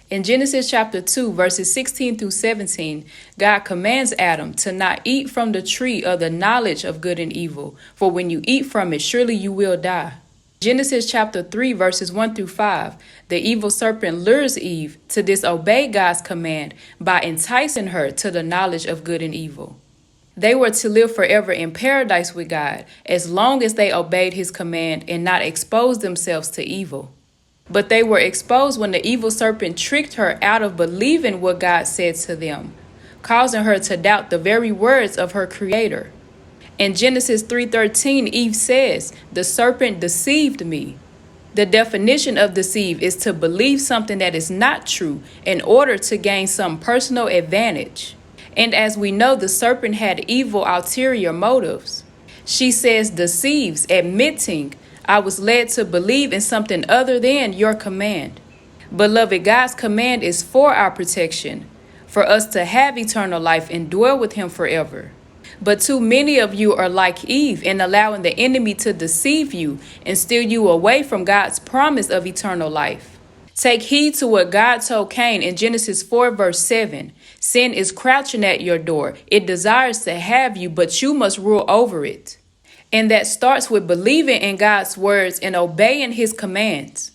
In Genesis chapter 2, verses 16 through 17, God commands Adam to not eat from the tree of the knowledge of good and evil, for when you eat from it, surely you will die. Genesis chapter 3, verses 1 through 5, the evil serpent lures Eve to disobey God's command by enticing her to the knowledge of good and evil. They were to live forever in paradise with God as long as they obeyed his command and not exposed themselves to evil. But they were exposed when the evil serpent tricked her out of believing what God said to them, causing her to doubt the very words of her Creator. In Genesis 3:13, Eve says, "The serpent deceived me." The definition of deceive is to believe something that is not true in order to gain some personal advantage. And as we know, the serpent had evil ulterior motives. She says deceives, admitting, "I was led to believe in something other than your command." Beloved, God's command is for our protection, for us to have eternal life and dwell with him forever. But too many of you are like Eve in allowing the enemy to deceive you and steal you away from God's promise of eternal life. Take heed to what God told Cain in Genesis 4 verse 7. Sin is crouching at your door. It desires to have you, but you must rule over it. And that starts with believing in God's words and obeying his commands.